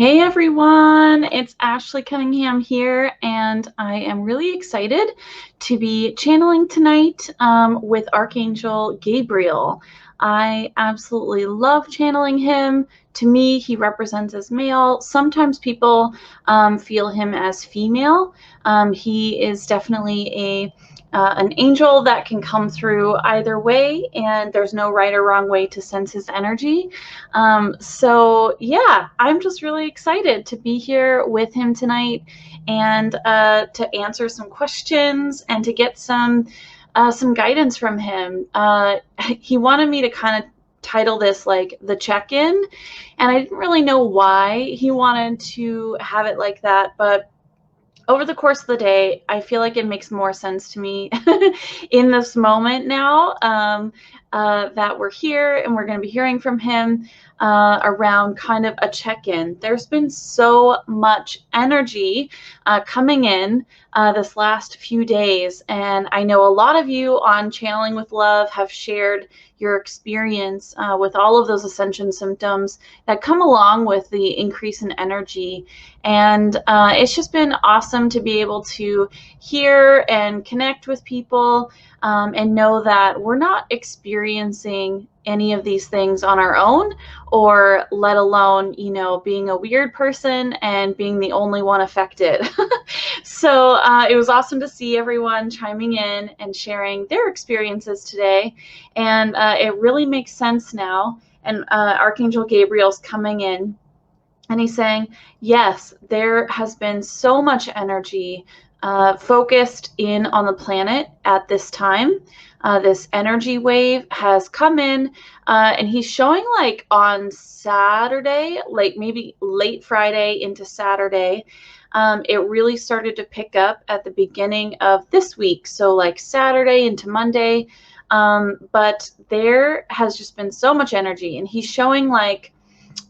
Hey everyone, it's Ashley Cunningham here, and I am really excited to be channeling tonight with Archangel Gabriel. I absolutely love channeling him. To me, he represents as male. Sometimes people feel him as female. He is definitely an angel that can come through either way, and there's no right or wrong way to sense his energy. So yeah, I'm just really excited to be here with him tonight and to answer some questions and to get some guidance from him. He wanted me to kind of title this like the check-in, and I didn't really know why he wanted to have it like that, but over the course of the day, I feel like it makes more sense to me in this moment now that we're here and we're going to be hearing from him around kind of a check-in. There's been so much energy coming in this last few days, and I know a lot of you on Channeling with Love have shared your experience with all of those ascension symptoms that come along with the increase in energy. And it's just been awesome to be able to hear and connect with people and know that we're not experiencing any of these things on our own, or let alone, being a weird person and being the only one affected. So it was awesome to see everyone chiming in and sharing their experiences today. And it really makes sense now. And Archangel Gabriel's coming in and he's saying, yes, there has been so much energy focused in on the planet at this time. This energy wave has come in, and he's showing like on Saturday, like maybe late Friday into Saturday. It really started to pick up at the beginning of this week. So like Saturday into Monday. But there has just been so much energy, and he's showing like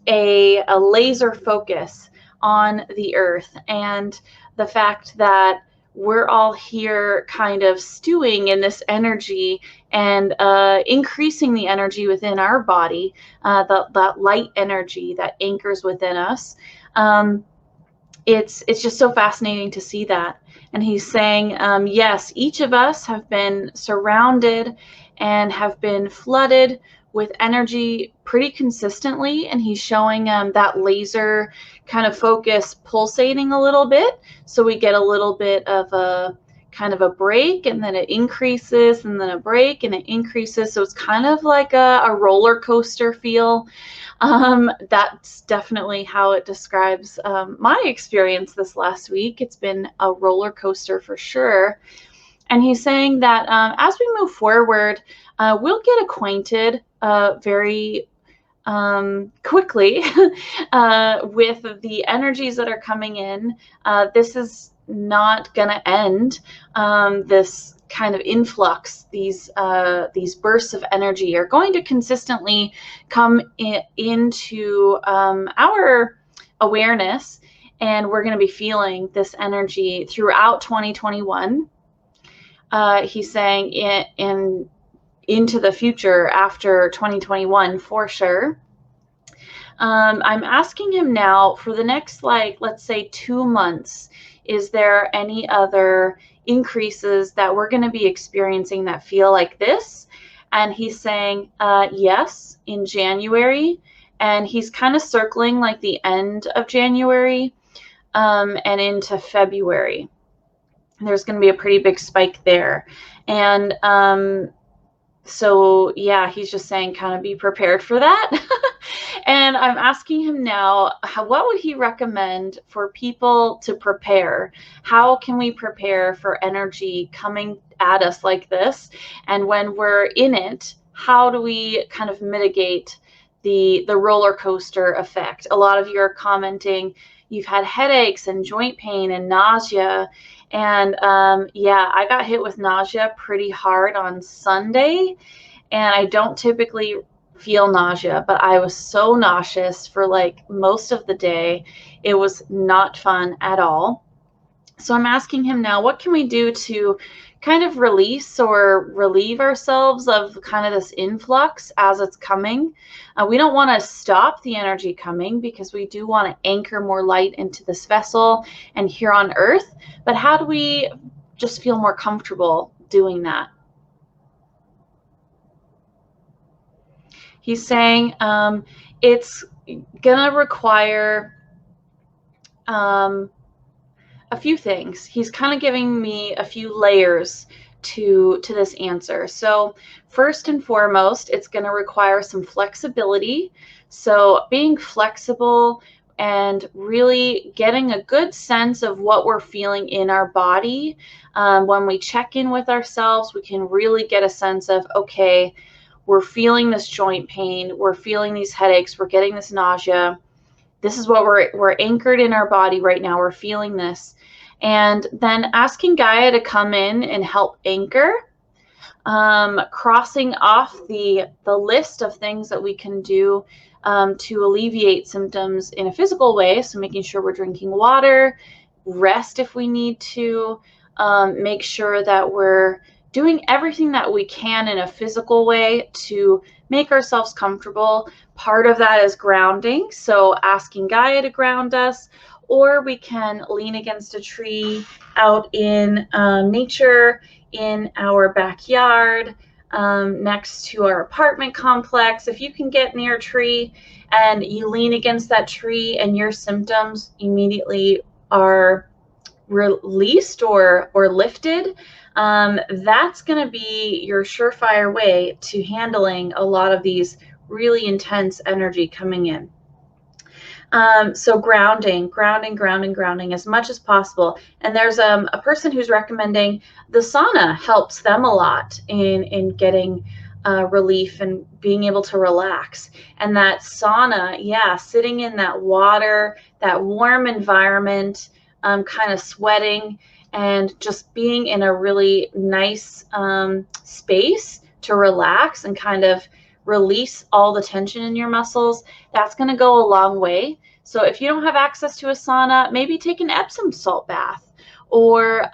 a laser focus on the earth, and the fact that we're all here kind of stewing in this energy and increasing the energy within our body, that light energy that anchors within us. It's just so fascinating to see that. And he's saying, yes, each of us have been surrounded and have been flooded with energy pretty consistently, and he's showing that laser kind of focus pulsating a little bit, so we get a little bit of a kind of a break, and then it increases, and then a break, and it increases. So it's kind of like a roller coaster feel. That's definitely how it describes my experience this last week. It's been a roller coaster for sure. And he's saying that as we move forward, we'll get acquainted very quickly with the energies that are coming in. This is not going to end. This kind of influx, these bursts of energy are going to consistently come into our awareness, and we're going to be feeling this energy throughout 2021. He's saying into the future after 2021 for sure. I'm asking him now for the next, like, let's say 2 months, is there any other increases that we're going to be experiencing that feel like this? And he's saying yes, in January, and he's kind of circling like the end of January and into February. There's going to be a pretty big spike there. And so yeah, he's just saying kind of be prepared for that. And I'm asking him now, what would he recommend for people to prepare? How can we prepare for energy coming at us like this? And when we're in it, how do we kind of mitigate the roller coaster effect? A lot of you are commenting you've had headaches and joint pain and nausea. And yeah, I got hit with nausea pretty hard on Sunday, and I don't typically feel nausea, but I was so nauseous for like most of the day. It was not fun at all. So I'm asking him now, what can we do to kind of release or relieve ourselves of kind of this influx as it's coming. We don't want to stop the energy coming, because we do want to anchor more light into this vessel and here on Earth. But how do we just feel more comfortable doing that? He's saying it's going to require a few things. He's kind of giving me a few layers to this answer. So first and foremost, it's going to require some flexibility. So being flexible and really getting a good sense of what we're feeling in our body. When we check in with ourselves, we can really get a sense of, okay, we're feeling this joint pain, we're feeling these headaches, we're getting this nausea. This is what we're anchored in our body right now. We're feeling this. And then asking Gaia to come in and help anchor, crossing off the list of things that we can do to alleviate symptoms in a physical way. So making sure we're drinking water, rest if we need to, make sure that we're doing everything that we can in a physical way to make ourselves comfortable. Part of that is grounding, so asking Gaia to ground us, or we can lean against a tree out in nature, in our backyard, next to our apartment complex. If you can get near a tree and you lean against that tree and your symptoms immediately are released or lifted, that's going to be your surefire way to handling a lot of these really intense energy coming in. So grounding as much as possible. And there's a person who's recommending the sauna helps them a lot in getting relief and being able to relax. And that sauna, yeah, sitting in that water, that warm environment, kind of sweating and just being in a really nice space to relax and kind of release all the tension in your muscles, that's going to go a long way. So if you don't have access to a sauna, maybe take an Epsom salt bath, or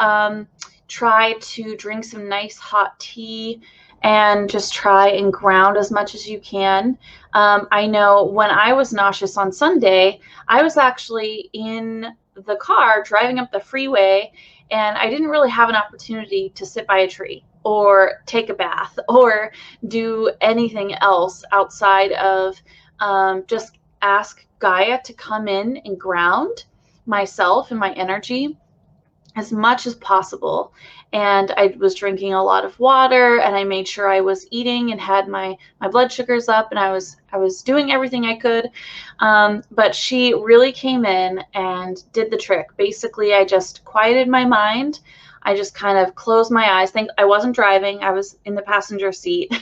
try to drink some nice hot tea and just try and ground as much as you can. I know when I was nauseous on Sunday, I was actually in the car driving up the freeway, and I didn't really have an opportunity to sit by a tree or take a bath or do anything else outside of just ask Gaia to come in and ground myself and my energy as much as possible. And I was drinking a lot of water, and I made sure I was eating and had my blood sugars up, and I was doing everything I could. But she really came in and did the trick. Basically, I just quieted my mind. I just kind of closed my eyes. I wasn't driving. I was in the passenger seat.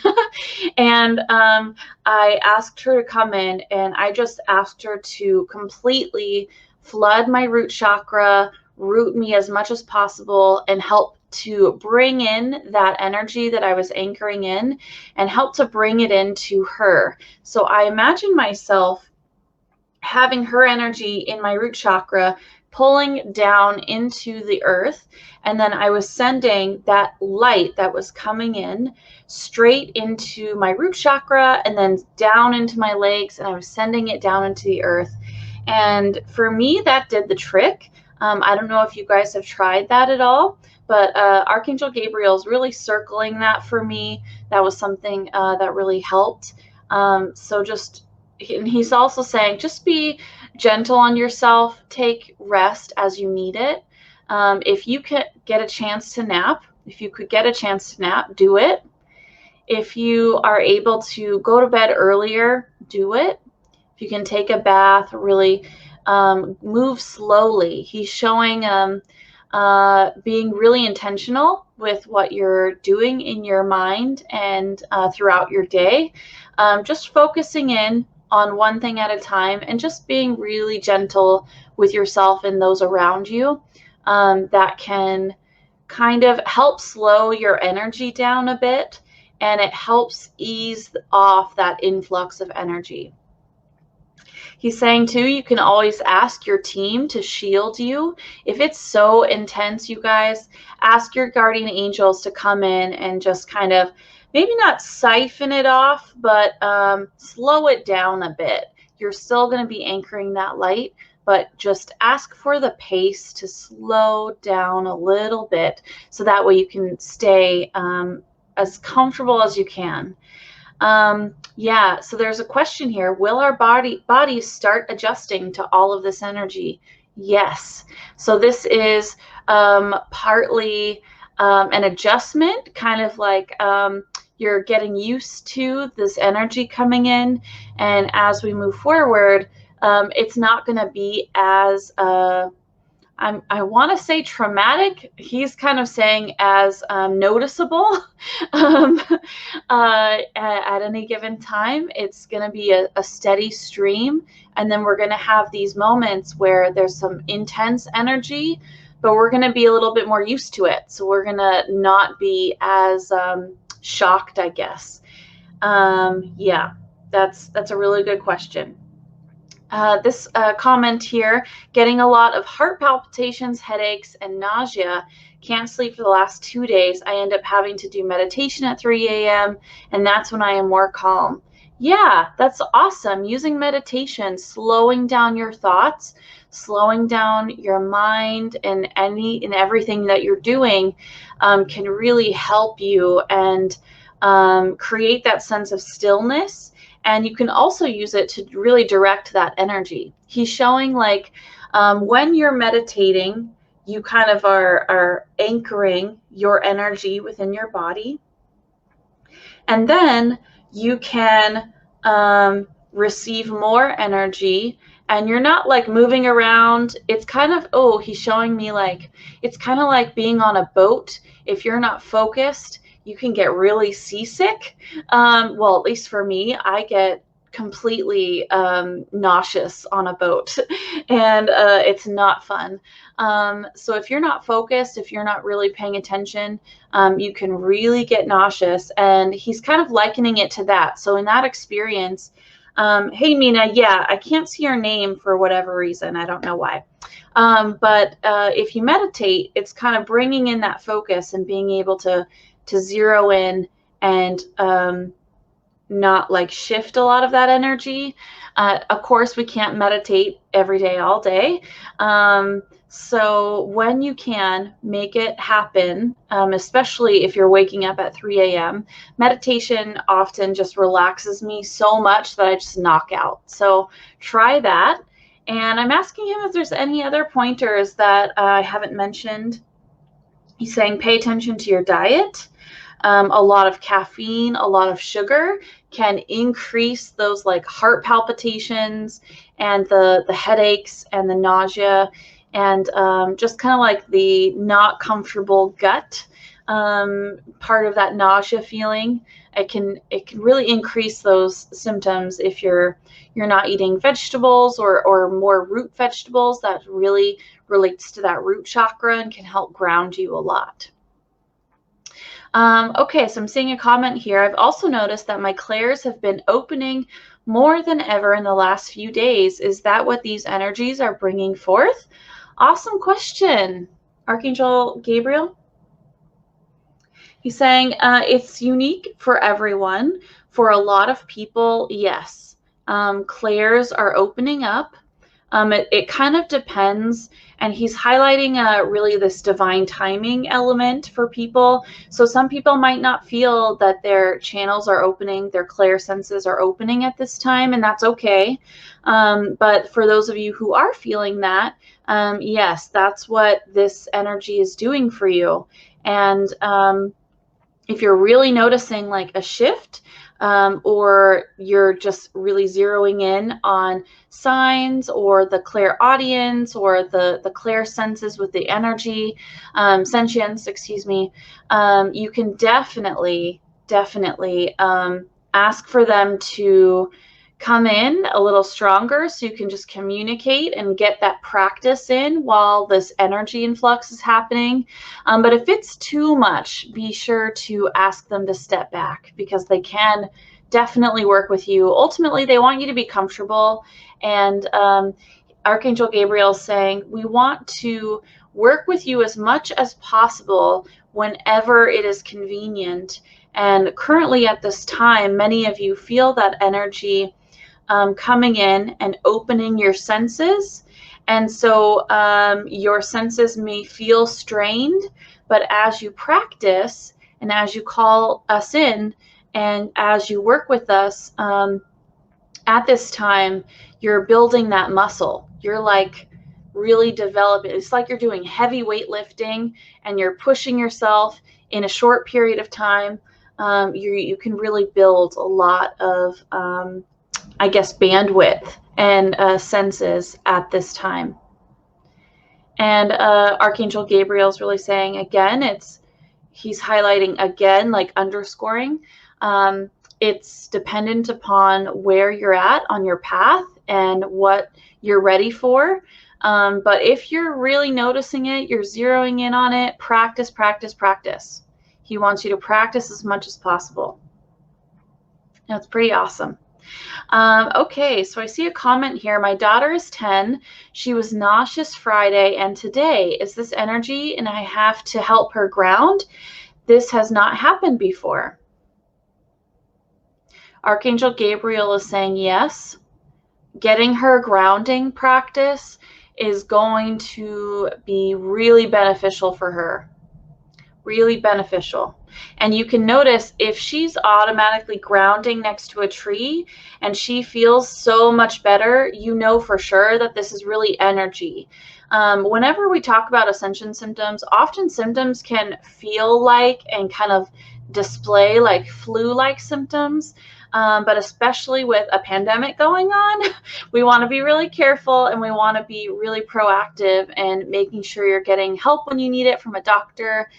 And I asked her to come in, and I just asked her to completely flood my root chakra, root me as much as possible, and help to bring in that energy that I was anchoring in and help to bring it into her. So I imagine myself having her energy in my root chakra pulling down into the earth, and then I was sending that light that was coming in straight into my root chakra and then down into my legs, and I was sending it down into the earth. And for me, that did the trick. I don't know if you guys have tried that at all, but Archangel Gabriel is really circling that for me. That was something that really helped. So just, and he's also saying, just be gentle on yourself. Take rest as you need it. If you can get a chance to nap, if you could get a chance to nap, do it. If you are able to go to bed earlier, do it. If you can take a bath, really move slowly. He's showing being really intentional with what you're doing in your mind and throughout your day. Just focusing in on one thing at a time and just being really gentle with yourself and those around you. That can kind of help slow your energy down a bit, and it helps ease off that influx of energy. He's saying too, you can always ask your team to shield you. If it's so intense, you guys, ask your guardian angels to come in and just kind of maybe not siphon it off, but slow it down a bit. You're still going to be anchoring that light, but just ask for the pace to slow down a little bit so that way you can stay as comfortable as you can. Yeah, so there's a question here. Will our bodies start adjusting to all of this energy? Yes. So this is partly an adjustment, kind of like you're getting used to this energy coming in. And as we move forward, it's not going to be as I want to say traumatic. He's kind of saying as noticeable at any given time. It's going to be a steady stream. And then we're going to have these moments where there's some intense energy, but we're going to be a little bit more used to it. So we're going to not be as shocked, I guess. Yeah, that's a really good question. This comment here, getting a lot of heart palpitations, headaches, and nausea. Can't sleep for the last 2 days. I end up having to do meditation at 3 a.m. and that's when I am more calm. Yeah, that's awesome. Using meditation, slowing down your thoughts, slowing down your mind, and everything that you're doing can really help you and create that sense of stillness. And you can also use it to really direct that energy. He's showing like when you're meditating, you kind of are anchoring your energy within your body. And then you can receive more energy, and you're not like moving around. It's kind of, oh, he's showing me like, it's kind of like being on a boat. If you're not focused, you can get really seasick. Well, at least for me, I get completely nauseous on a boat and it's not fun. So if you're not focused, if you're not really paying attention, you can really get nauseous. And he's kind of likening it to that. So in that experience, hey, Mina, yeah, I can't see your name for whatever reason. I don't know why. But if you meditate, it's kind of bringing in that focus and being able to zero in and not like shift a lot of that energy. Of course, we can't meditate every day, all day. So when you can, make it happen, especially if you're waking up at 3 a.m. Meditation often just relaxes me so much that I just knock out. So try that. And I'm asking him if there's any other pointers that I haven't mentioned. He's saying pay attention to your diet. A lot of caffeine, a lot of sugar can increase those like heart palpitations and the headaches and the nausea and just kind of like the not comfortable gut part of that nausea feeling. It can really increase those symptoms if you're not eating vegetables or more root vegetables. That really relates to that root chakra and can help ground you a lot. Okay, so I'm seeing a comment here. I've also noticed that my clairs have been opening more than ever in the last few days. Is that what these energies are bringing forth? Awesome question, Archangel Gabriel. He's saying it's unique for everyone. For a lot of people, yes. Clairs are opening up. It kind of depends, and he's highlighting really this divine timing element for people. So some people might not feel that their channels are opening, their clair senses are opening at this time, and that's okay. But for those of you who are feeling that, yes, that's what this energy is doing for you. And if you're really noticing like a shift, or you're just really zeroing in on signs or the clairaudience or the clair senses with the energy, sentience, excuse me, you can definitely ask for them to come in a little stronger so you can just communicate and get that practice in while this energy influx is happening. But if it's too much, be sure to ask them to step back, because they can definitely work with you. Ultimately, they want you to be comfortable. And Archangel Gabriel is saying, we want to work with you as much as possible whenever it is convenient. And currently at this time, many of you feel that energy coming in and opening your senses. And so your senses may feel strained, but as you practice and as you call us in and as you work with us at this time, you're building that muscle. You're like really developing. It's like you're doing heavy weightlifting and you're pushing yourself in a short period of time. You can really build a lot of I guess, bandwidth and senses at this time. And Archangel Gabriel is really saying, again, he's highlighting again, like underscoring. It's dependent upon where you're at on your path and what you're ready for. But if you're really noticing it, you're zeroing in on it, practice, practice, practice. He wants you to practice as much as possible. That's pretty awesome. Okay, so I see a comment here. My daughter is 10. She was nauseous Friday and today. Is this energy and I have to help her ground? This has not happened before. Archangel Gabriel is saying yes. Getting her grounding practice is going to be really beneficial for her. Really beneficial. And you can notice if she's automatically grounding next to a tree and she feels so much better, you know for sure that this is really energy. Whenever we talk about ascension symptoms, often symptoms can feel like and kind of display like flu-like symptoms. But especially with a pandemic going on, we want to be really careful and we want to be really proactive and making sure you're getting help when you need it from a doctor,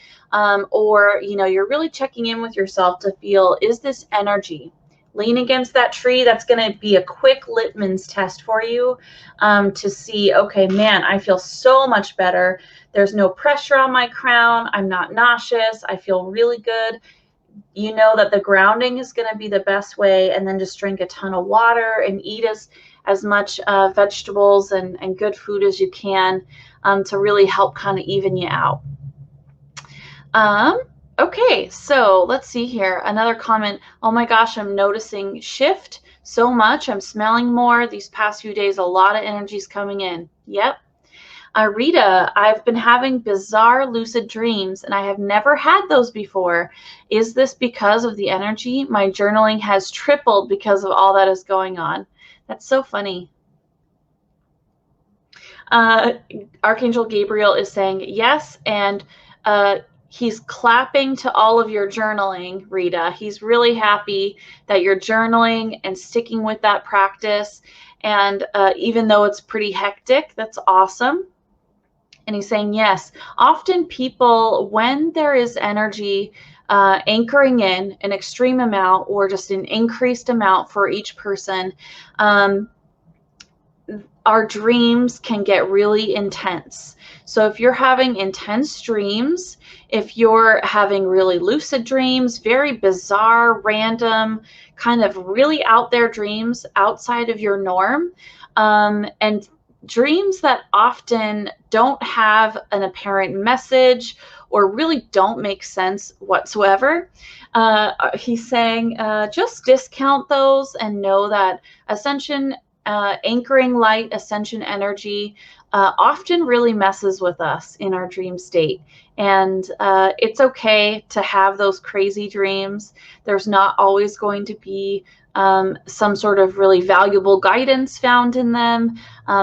or you're really checking in with yourself to feel, is this energy? Lean against that tree. That's going to be a quick litmus test for you to see, okay, man, I feel so much better. There's no pressure on my crown. I'm not nauseous. I feel really good. You know that the grounding is going to be the best way, and then just drink a ton of water and eat as much vegetables and good food as you can to really help kind of even you out. Okay, so let's see here. Another comment. Oh my gosh, I'm noticing shift so much. I'm smelling more these past few days. A lot of energy's coming in. Yep. Rita, I've been having bizarre lucid dreams and I have never had those before. Is this because of the energy? My journaling has tripled because of all that is going on. That's so funny. Archangel Gabriel is saying yes, and he's clapping to all of your journaling, Rita. He's really happy that you're journaling and sticking with that practice. And even though it's pretty hectic, that's awesome. And he's saying, yes, often people, when there is energy anchoring in an extreme amount or just an increased amount for each person, our dreams can get really intense. So if you're having intense dreams, if you're having really lucid dreams, very bizarre, random, kind of really out there dreams outside of your norm, and dreams that often don't have an apparent message or really don't make sense whatsoever, he's saying just discount those and know that ascension, anchoring light, ascension energy often really messes with us in our dream state. And it's okay to have those crazy dreams. There's not always going to be some sort of really valuable guidance found in them.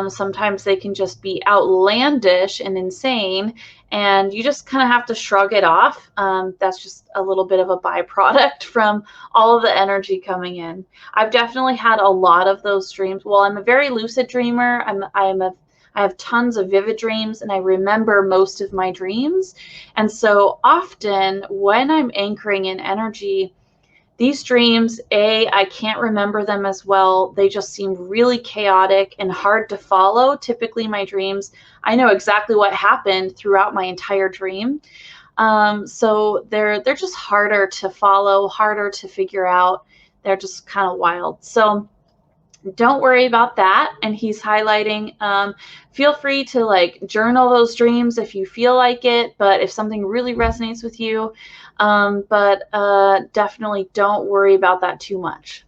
Sometimes they can just be outlandish and insane, and you just kind of have to shrug it off. That's just a little bit of a byproduct from all of the energy coming in. I've definitely had a lot of those dreams. Well, I'm a very lucid dreamer. I have tons of vivid dreams and I remember most of my dreams. And so often when I'm anchoring in energy, these dreams, I can't remember them as well. They just seem really chaotic and hard to follow. Typically my dreams, I know exactly what happened throughout my entire dream. So they're just harder to follow, harder to figure out. they're just kind of wild. So don't worry about that. And he's highlighting, feel free to like journal those dreams if you feel like it, but if something really resonates with you, definitely don't worry about that too much.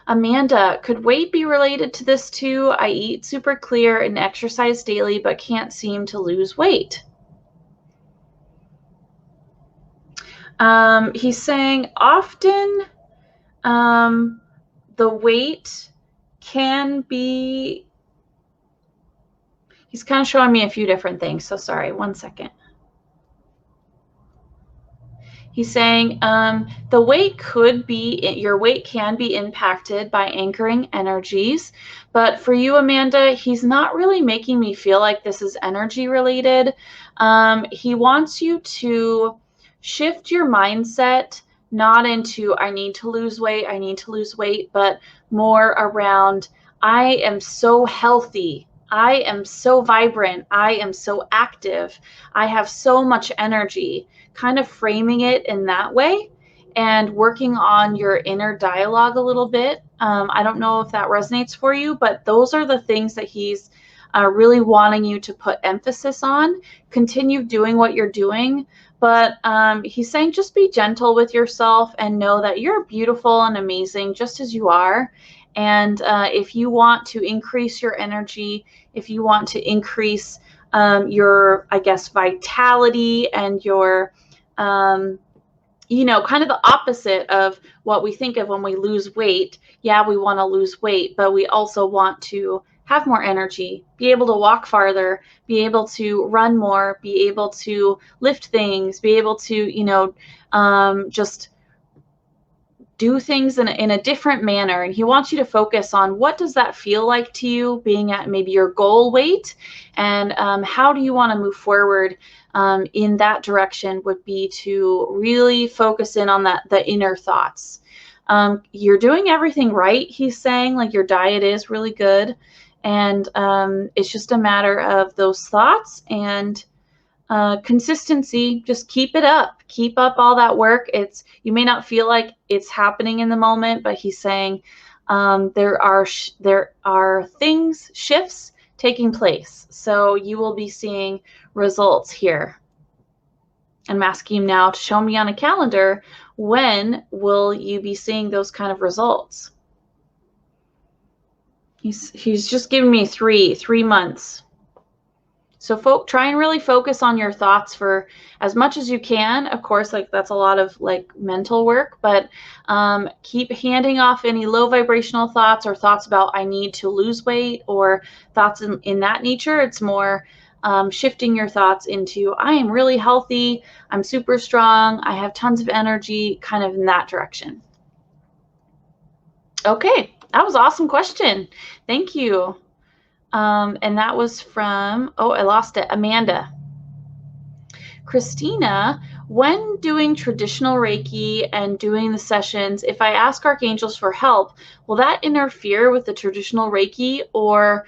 Amanda, could weight be related to this too? I eat super clear and exercise daily, but can't seem to lose weight. He's saying often the weight can be, he's kind of showing me a few different things. So sorry, one second. He's saying the weight could be, your weight can be impacted by anchoring energies. But for you, Amanda, he's not really making me feel like this is energy related. He wants you to shift your mindset, not into I need to lose weight, but more around I am so healthy. I am so vibrant. I am so active. I have so much energy. Kind of framing it in that way and working on your inner dialogue a little bit. I don't know if that resonates for you, but those are the things that he's really wanting you to put emphasis on. Continue doing what you're doing, but he's saying just be gentle with yourself and know that you're beautiful and amazing just as you are. And if you want to increase your energy, if you want to increase your, I guess, vitality and your, you know, kind of the opposite of what we think of when we lose weight. Yeah, we want to lose weight, but we also want to have more energy, be able to walk farther, be able to run more, be able to lift things, be able to, you know, just do things in a different manner. And he wants you to focus on what does that feel like to you being at maybe your goal weight, and how do you want to move forward in that direction would be to really focus in on the inner thoughts. You're doing everything right, he's saying, like your diet is really good, and it's just a matter of those thoughts and consistency. Just keep it up. Keep up all that work. You may not feel like it's happening in the moment, but he's saying there are things, shifts taking place. So you will be seeing results here. I'm asking him now to show me on a calendar, when will you be seeing those kind of results? He's just giving me three months. So try and really focus on your thoughts for as much as you can. Of course, like that's a lot of like mental work, but keep handing off any low vibrational thoughts or thoughts about I need to lose weight or thoughts in that nature. It's more shifting your thoughts into I am really healthy, I'm super strong, I have tons of energy, kind of in that direction. Okay, that was an awesome question. Thank you. And that was from, oh, I lost it, Amanda. Christina, when doing traditional Reiki and doing the sessions, if I ask archangels for help, will that interfere with the traditional Reiki, or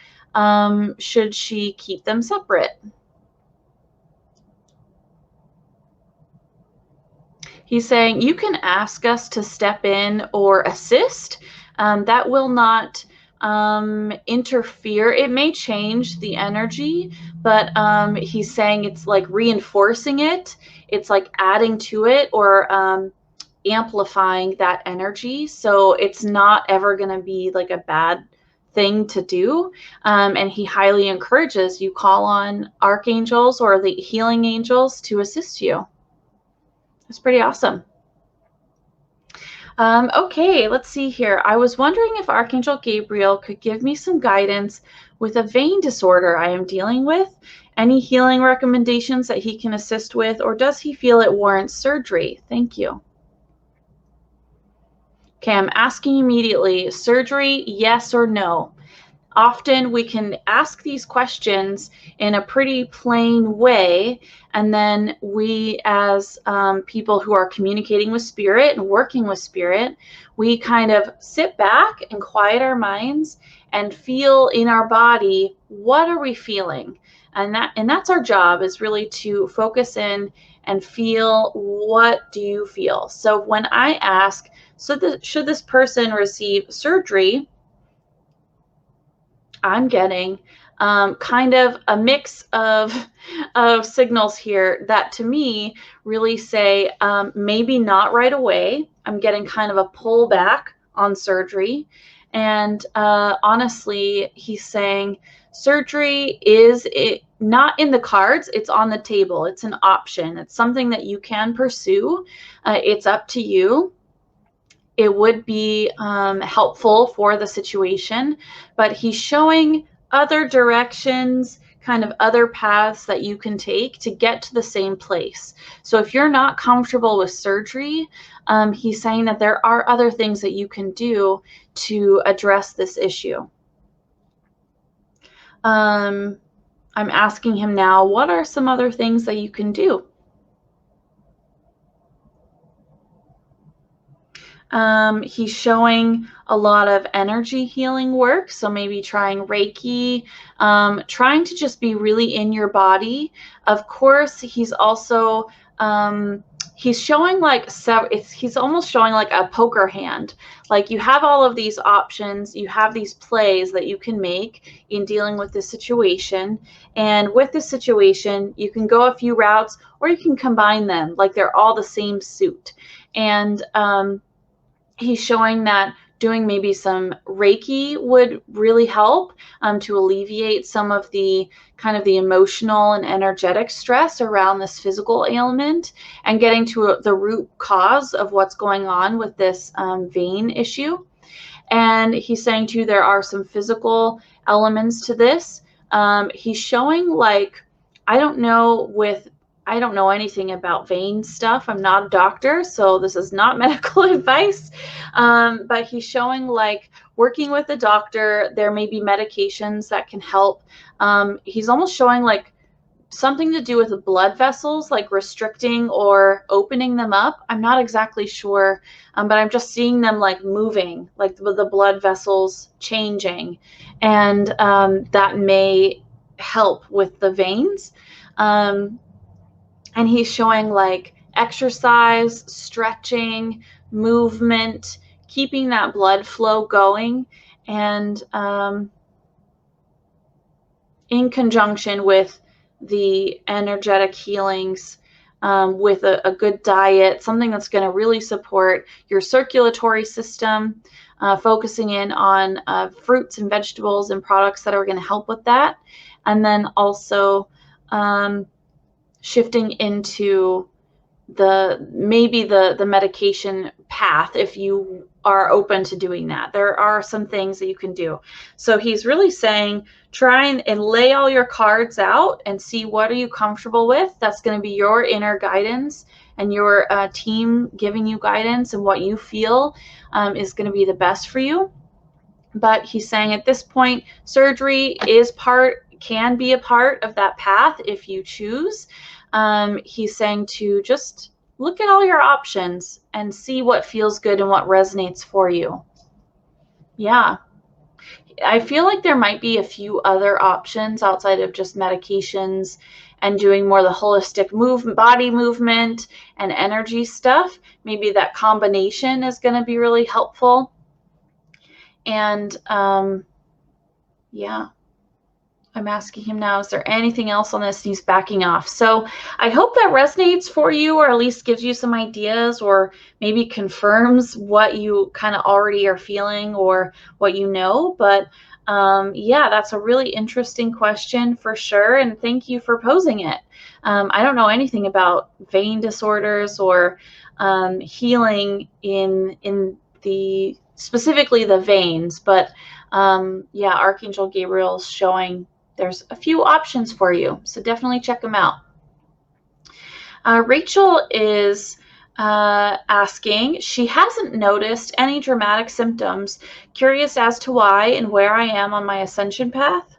should she keep them separate? He's saying you can ask us to step in or assist. That will not interfere. It may change the energy, but he's saying it's like reinforcing it. It's like adding to it or amplifying that energy. So it's not ever going to be like a bad thing to do. And he highly encourages you call on archangels or the healing angels to assist you. It's pretty awesome. Okay, let's see here. I was wondering if Archangel Gabriel could give me some guidance with a vein disorder I am dealing with. Any healing recommendations that he can assist with, or does he feel it warrants surgery? Thank you. Okay, I'm asking immediately, surgery, yes or no? Often we can ask these questions in a pretty plain way, and then we as people who are communicating with spirit and working with spirit, we kind of sit back and quiet our minds and feel in our body, what are we feeling? And that's our job, is really to focus in and feel, what do you feel? So when I ask, should this person receive surgery, I'm getting kind of a mix of signals here that to me really say maybe not right away. I'm getting kind of a pullback on surgery. And honestly, he's saying surgery is not in the cards. It's on the table. It's an option. It's something that you can pursue. It's up to you. It would be helpful for the situation, but he's showing other directions, kind of other paths that you can take to get to the same place. So if you're not comfortable with surgery, he's saying that there are other things that you can do to address this issue. I'm asking him now, what are some other things that you can do? He's showing a lot of energy healing work, so maybe trying Reiki, trying to just be really in your body. Of course, he's also he's showing like he's almost showing like a poker hand. Like you have all of these options, you have these plays that you can make in dealing with this situation, and with this situation, you can go a few routes or you can combine them, like they're all the same suit. And he's showing that doing maybe some Reiki would really help to alleviate some of the kind of the emotional and energetic stress around this physical ailment and getting to the root cause of what's going on with this vein issue. And he's saying too, there are some physical elements to this. He's showing like, I don't know anything about vein stuff. I'm not a doctor, so this is not medical advice. But he's showing like working with a doctor, there may be medications that can help. He's almost showing like something to do with the blood vessels, like restricting or opening them up. I'm not exactly sure, but I'm just seeing them like moving, like the blood vessels changing. And that may help with the veins. And he's showing like exercise, stretching, movement, keeping that blood flow going, and in conjunction with the energetic healings, with a good diet, something that's going to really support your circulatory system, focusing in on fruits and vegetables and products that are going to help with that. And then also shifting into maybe the medication path if you are open to doing that. There are some things that you can do. So he's really saying try and lay all your cards out and see what are you comfortable with. That's going to be your inner guidance and your team giving you guidance, and what you feel is going to be the best for you. But he's saying at this point, surgery can be a part of that path if you choose. He's saying to just look at all your options and see what feels good and what resonates for you. Yeah. I feel like there might be a few other options outside of just medications and doing more the holistic body movement and energy stuff. Maybe that combination is going to be really helpful. And yeah. I'm asking him now, is there anything else on this? He's backing off. So I hope that resonates for you, or at least gives you some ideas, or maybe confirms what you kind of already are feeling or what you know. But yeah, that's a really interesting question for sure. And thank you for posing it. I don't know anything about vein disorders or healing in specifically the veins, but yeah, Archangel Gabriel is showing there's a few options for you, so definitely check them out. Rachel is asking, she hasn't noticed any dramatic symptoms. Curious as to why and where I am on my ascension path.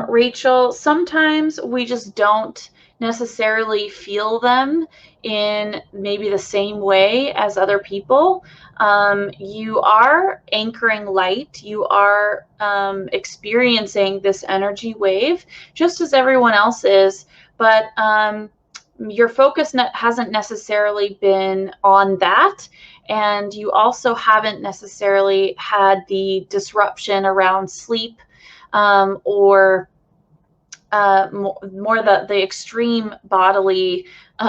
Rachel, sometimes we just don't necessarily feel them in maybe the same way as other people. You are anchoring light. You are experiencing this energy wave just as everyone else is, but your focus hasn't necessarily been on that. And you also haven't necessarily had the disruption around sleep or more the extreme bodily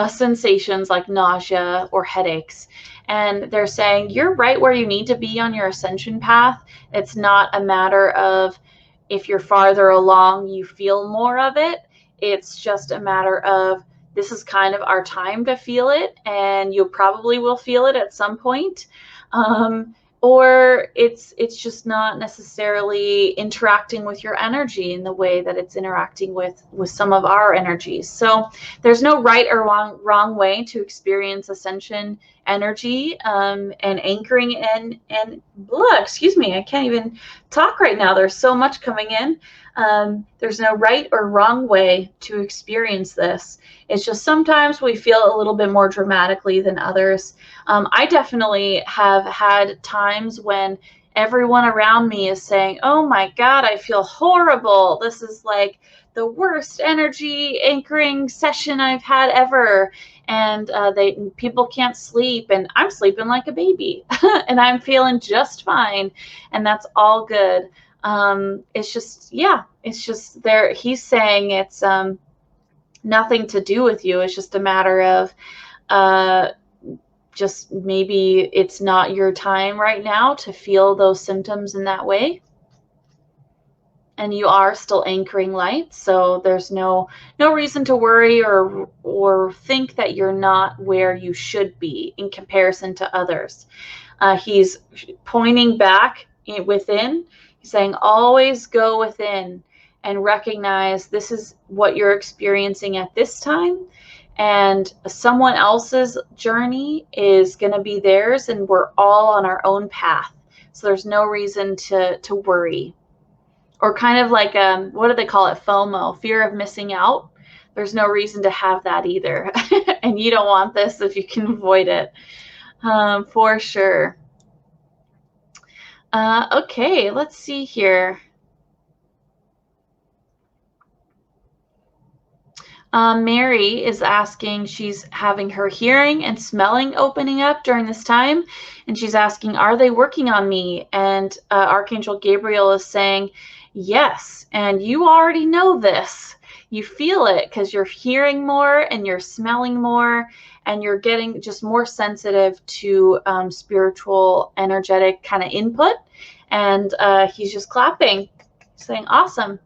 sensations like nausea or headaches. And they're saying you're right where you need to be on your ascension path. It's not a matter of if you're farther along, you feel more of it. It's just a matter of this is kind of our time to feel it, and you probably will feel it at some point. Or it's just not necessarily interacting with your energy in the way that it's interacting with some of our energies. So there's no right or wrong way to experience ascension energy, and anchoring and excuse me, I can't even talk right now. There's so much coming in. There's no right or wrong way to experience this. It's just sometimes we feel a little bit more dramatically than others. I definitely have had times when everyone around me is saying, oh my God, I feel horrible. This is like the worst energy anchoring session I've had ever. And people can't sleep, and I'm sleeping like a baby and I'm feeling just fine. And that's all good. It's just, yeah, it's just there. He's saying it's nothing to do with you. It's just a matter of just maybe it's not your time right now to feel those symptoms in that way. And you are still anchoring light, so there's no reason to worry or think that you're not where you should be in comparison to others. He's pointing back within. He's saying always go within and recognize this is what you're experiencing at this time, and someone else's journey is going to be theirs, and we're all on our own path. So there's no reason to worry. Or kind of like, what do they call it? FOMO, fear of missing out. There's no reason to have that either. And you don't want this if you can avoid it, for sure. Okay, let's see here. Mary is asking, she's having her hearing and smelling opening up during this time. And she's asking, are they working on me? And Archangel Gabriel is saying, yes. And you already know this. You feel it because you're hearing more and you're smelling more and you're getting just more sensitive to spiritual, energetic kind of input. And he's just clapping, saying, awesome.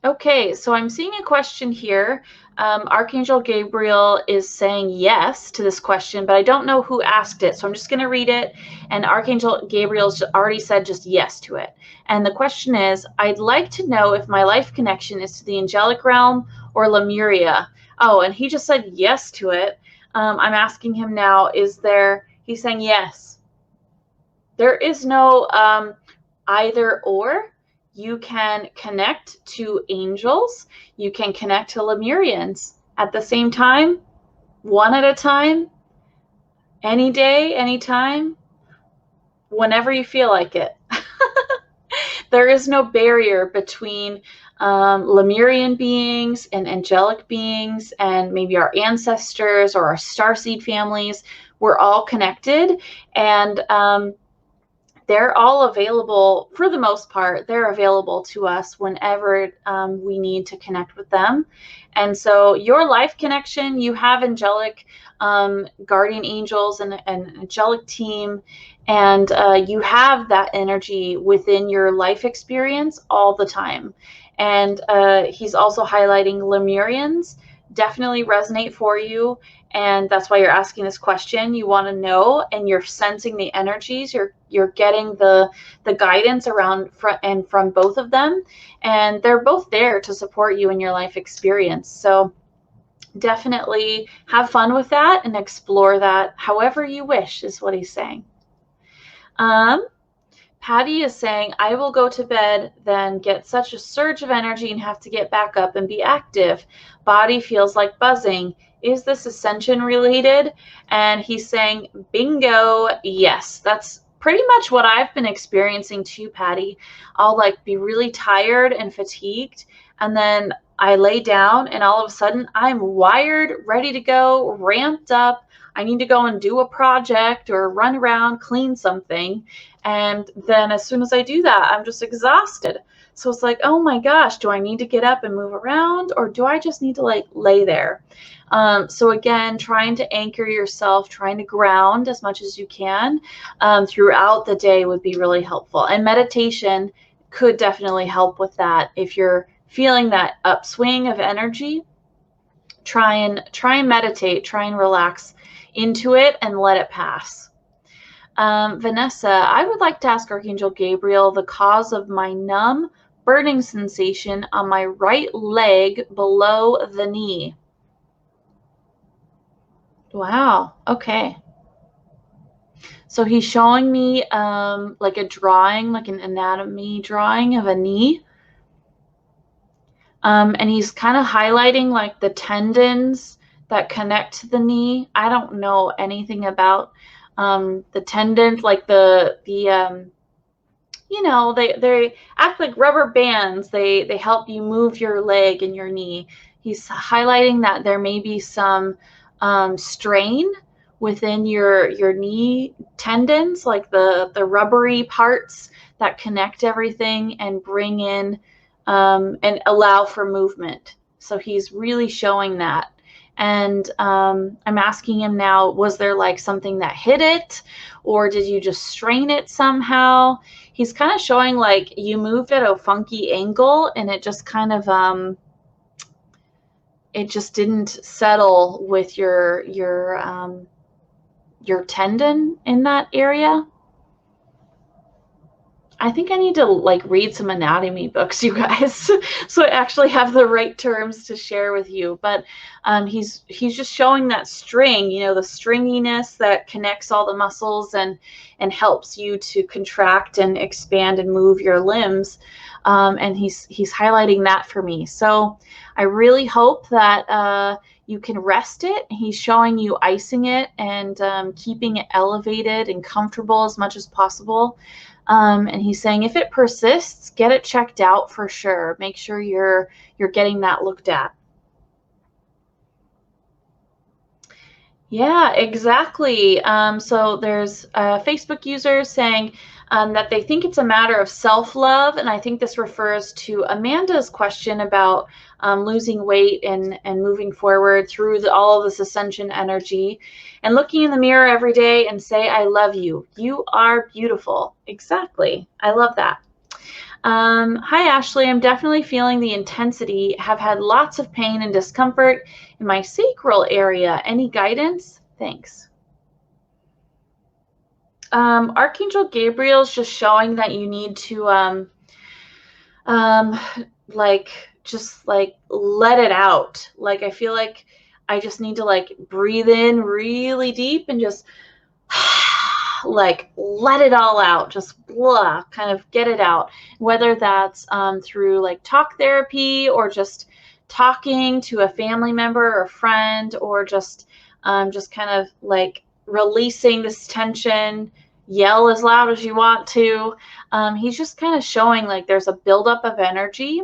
Okay, so I'm seeing a question here. Archangel Gabriel is saying yes to this question, but I don't know who asked it, so I'm just going to read it. And Archangel Gabriel's already said just yes to it. And the question is, I'd like to know if my life connection is to the angelic realm or Lemuria. Oh, and he just said yes to it. I'm asking him now, he's saying yes. There is no either or. You can connect to angels. You can connect to Lemurians at the same time, one at a time, any day, anytime, whenever you feel like it. There is no barrier between Lemurian beings and angelic beings and maybe our ancestors or our starseed families. We're all connected, and they're all available, for the most part, they're available to us whenever we need to connect with them. And so your life connection, you have angelic guardian angels and an angelic team, and you have that energy within your life experience all the time. And he's also highlighting Lemurians definitely resonate for you. And that's why you're asking this question. You want to know, and you're sensing the energies. You're getting the guidance around and from both of them, and they're both there to support you in your life experience. So definitely have fun with that and explore that however you wish, is what he's saying. Patty is saying, I will go to bed, then get such a surge of energy and have to get back up and be active. Body feels like buzzing. Is this ascension related? And he's saying, bingo, yes. That's pretty much what I've been experiencing too, Patty. I'll like be really tired and fatigued, and then I lay down and all of a sudden I'm wired, ready to go, ramped up. I need to go and do a project or run around, clean something. And then as soon as I do that, I'm just exhausted. So it's like, oh my gosh, do I need to get up and move around, or do I just need to like lay there? So again, trying to anchor yourself, trying to ground as much as you can throughout the day would be really helpful. And meditation could definitely help with that. If you're feeling that upswing of energy, try and meditate, try and relax into it and let it pass. Vanessa, I would like to ask Archangel Gabriel the cause of my numb, burning sensation on my right leg below the knee. Wow, okay. So he's showing me like a drawing, like an anatomy drawing of a knee. And he's kind of highlighting like the tendons that connect to the knee. I don't know anything about the tendons, like the you know, they act like rubber bands. They help you move your leg and your knee. He's highlighting that there may be some strain within your knee tendons, like the rubbery parts that connect everything and bring in and allow for movement. So he's really showing that. And I'm asking him now, was there like something that hit it, or did you just strain it somehow? He's kind of showing like you moved at a funky angle and it just kind of it just didn't settle with your tendon in that area. I think I need to like read some anatomy books, you guys, so I actually have the right terms to share with you. But he's just showing that string, you know, the stringiness that connects all the muscles and helps you to contract and expand and move your limbs. And he's highlighting that for me. So I really hope that you can rest it. He's showing you icing it and keeping it elevated and comfortable as much as possible. And he's saying if it persists, get it checked out for sure. Make sure you're getting that looked at. Yeah, exactly. So there's a Facebook user saying that they think it's a matter of self-love, and I think this refers to Amanda's question about losing weight and moving forward through all of this ascension energy, and looking in the mirror every day and say, I love you. You are beautiful. Exactly. I love that. Hi, Ashley. I'm definitely feeling the intensity. Have had lots of pain and discomfort in my sacral area. Any guidance? Thanks. Archangel Gabriel is just showing that you need to like just like let it out. Like I feel like I just need to like breathe in really deep and just like let it all out, just blah, kind of get it out, whether that's through like talk therapy or just talking to a family member or a friend, or just kind of like releasing this tension. Yell as loud as you want to. He's just kind of showing like there's a buildup of energy,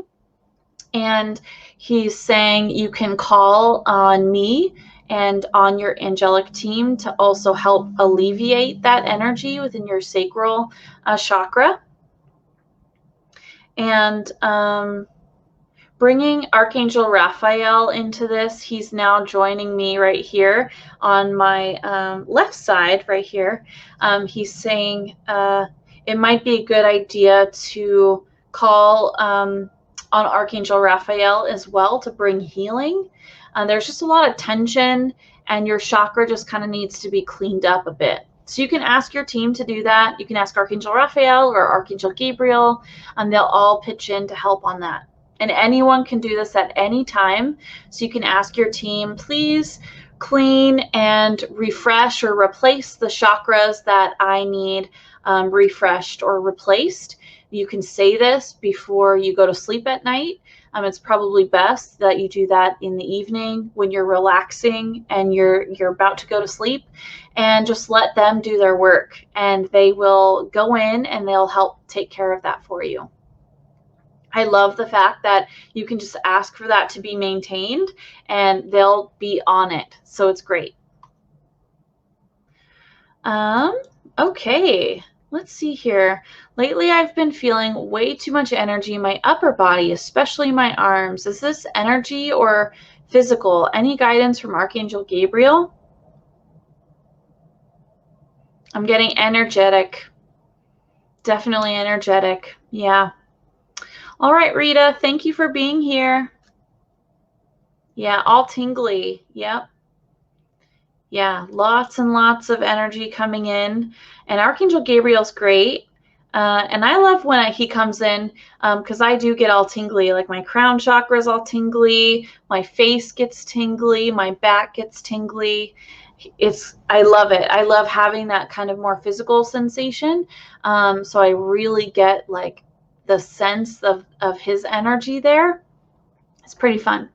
and he's saying you can call on me and on your angelic team to also help alleviate that energy within your sacral chakra. And bringing Archangel Raphael into this, he's now joining me right here on my left side right here. He's saying it might be a good idea to call on Archangel Raphael as well to bring healing. There's just a lot of tension, and your chakra just kind of needs to be cleaned up a bit. So you can ask your team to do that. You can ask Archangel Raphael or Archangel Gabriel, and they'll all pitch in to help on that. And anyone can do this at any time. So you can ask your team, please clean and refresh or replace the chakras that I need refreshed or replaced. You can say this before you go to sleep at night. It's probably best that you do that in the evening when you're relaxing and you're about to go to sleep, and just let them do their work, and they will go in and they'll help take care of that for you. I love the fact that you can just ask for that to be maintained and they'll be on it. So it's great. Okay, let's see here. Lately, I've been feeling way too much energy in my upper body, especially my arms. Is this energy or physical? Any guidance from Archangel Gabriel? I'm getting energetic. Definitely energetic. Yeah. All right, Rita, thank you for being here. Yeah, all tingly. Yep. Yeah, lots and lots of energy coming in. And Archangel Gabriel's great. And I love when he comes in, because I do get all tingly. Like my crown chakra is all tingly, my face gets tingly, my back gets tingly. I love it. I love having that kind of more physical sensation. So I really get like the sense of his energy there. It's pretty fun.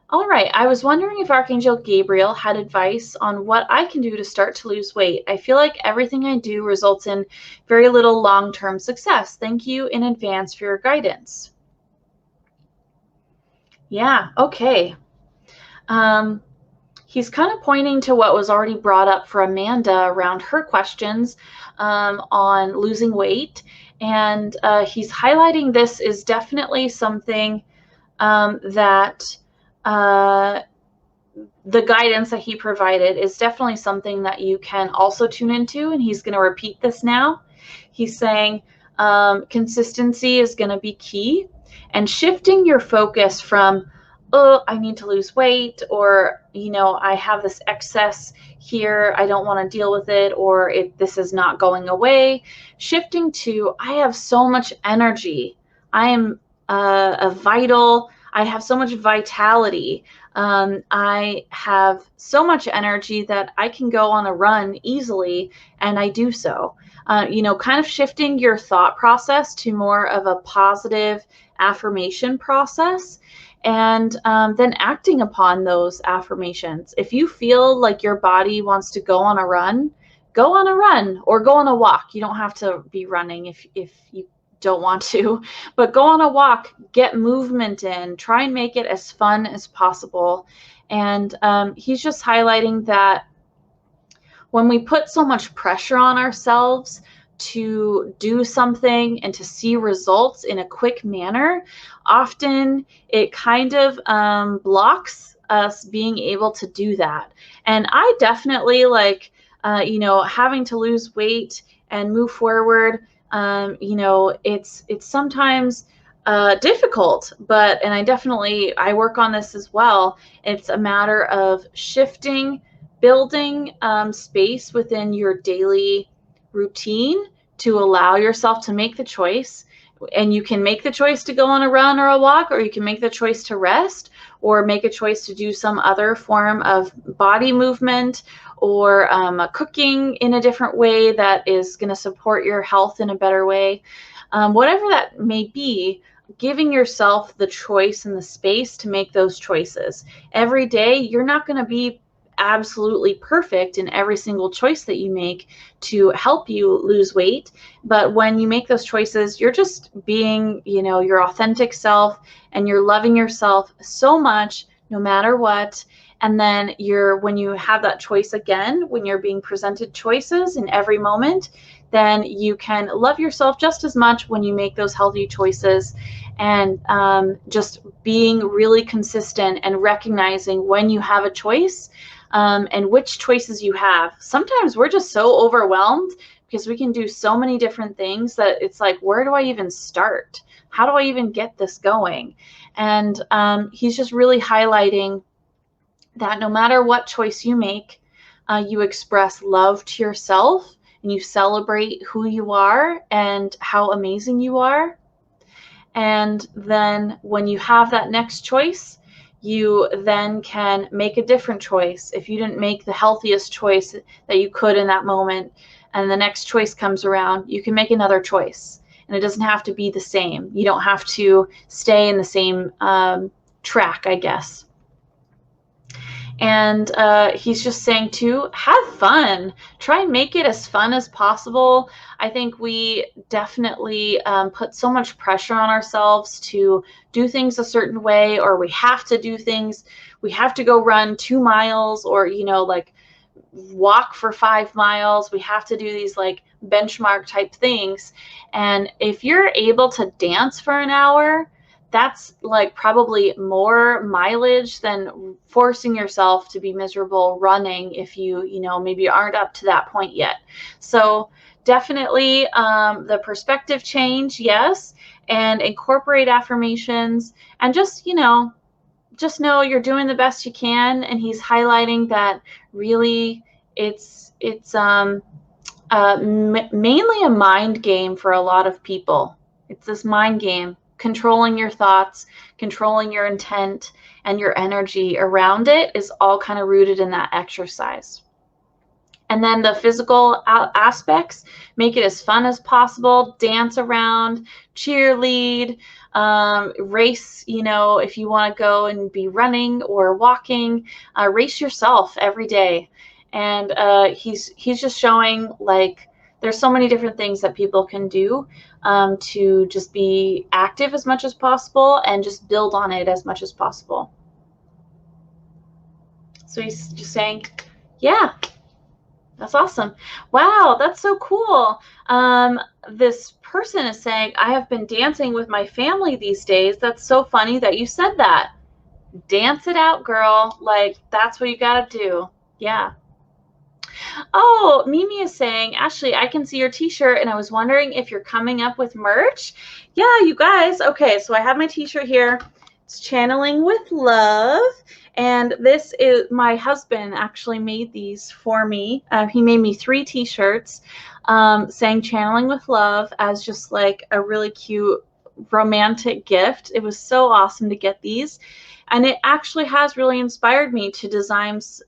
All right, I was wondering if Archangel Gabriel had advice on what I can do to start to lose weight. I feel like everything I do results in very little long-term success. Thank you in advance for your guidance. Yeah, okay. He's kind of pointing to what was already brought up for Amanda around her questions on losing weight. And he's highlighting this is definitely something that the guidance that he provided is definitely something that you can also tune into. And he's going to repeat this now. He's saying consistency is going to be key, and shifting your focus from, oh, I need to lose weight, or, you know, I have this excess here, I don't want to deal with it, or this is not going away. Shifting to, I have so much energy. I am I have so much vitality. I have so much energy that I can go on a run easily, and I do so. You know, kind of shifting your thought process to more of a positive affirmation process, and then acting upon those affirmations. If you feel like your body wants to go on a run, go on a run or go on a walk. You don't have to be running if you don't want to, but go on a walk, get movement in, try and make it as fun as possible. And he's just highlighting that when we put so much pressure on ourselves to do something and to see results in a quick manner, often it kind of blocks us being able to do that. And I definitely like, you know, having to lose weight and move forward. You know, it's sometimes difficult, and I work on this as well. It's a matter of shifting, building space within your daily routine to allow yourself to make the choice. And you can make the choice to go on a run or a walk, or you can make the choice to rest, or make a choice to do some other form of body movement, or cooking in a different way that is going to support your health in a better way. Whatever that may be, giving yourself the choice and the space to make those choices. Every day, you're not going to be absolutely perfect in every single choice that you make to help you lose weight. But when you make those choices, you're just being, you know, your authentic self, and you're loving yourself so much no matter what. And then when you have that choice again, when you're being presented choices in every moment, then you can love yourself just as much when you make those healthy choices. And just being really consistent and recognizing when you have a choice and which choices you have. Sometimes we're just so overwhelmed because we can do so many different things that it's like, where do I even start? How do I even get this going? And he's just really highlighting that no matter what choice you make, you express love to yourself, and you celebrate who you are and how amazing you are. And then when you have that next choice, you then can make a different choice. If you didn't make the healthiest choice that you could in that moment, and the next choice comes around, you can make another choice. And it doesn't have to be the same. You don't have to stay in the same track, I guess. And he's just saying too, have fun. Try and make it as fun as possible. I think we definitely put so much pressure on ourselves to do things a certain way, or we have to do things. We have to go run 2 miles, or, you know, like walk for 5 miles. We have to do these like benchmark type things. And if you're able to dance for an hour, that's like probably more mileage than forcing yourself to be miserable running if you know, maybe aren't up to that point yet. So definitely the perspective change, yes, and incorporate affirmations, and just, you know, just know you're doing the best you can. And he's highlighting that really it's mainly a mind game for a lot of people. It's this mind game, controlling your thoughts, controlling your intent, and your energy around it is all kind of rooted in that exercise. And then the physical aspects, make it as fun as possible, dance around, cheerlead, race, you know, if you want to go and be running or walking, race yourself every day. And he's just showing like there's so many different things that people can do to just be active as much as possible and just build on it as much as possible. So he's just saying, yeah, that's awesome. Wow, that's so cool. This person is saying, I have been dancing with my family these days. That's so funny that you said that. Dance it out, girl. Like, that's what you got to do. Yeah. Oh, Mimi is saying, Ashley, I can see your t-shirt and I was wondering if you're coming up with merch. Yeah, you guys. Okay, so I have my t-shirt here. It's Channeling with Love. And this is, my husband actually made these for me. He made me 3 t-shirts saying Channeling with Love as just like a really cute romantic gift. It was so awesome to get these. And it actually has really inspired me to design some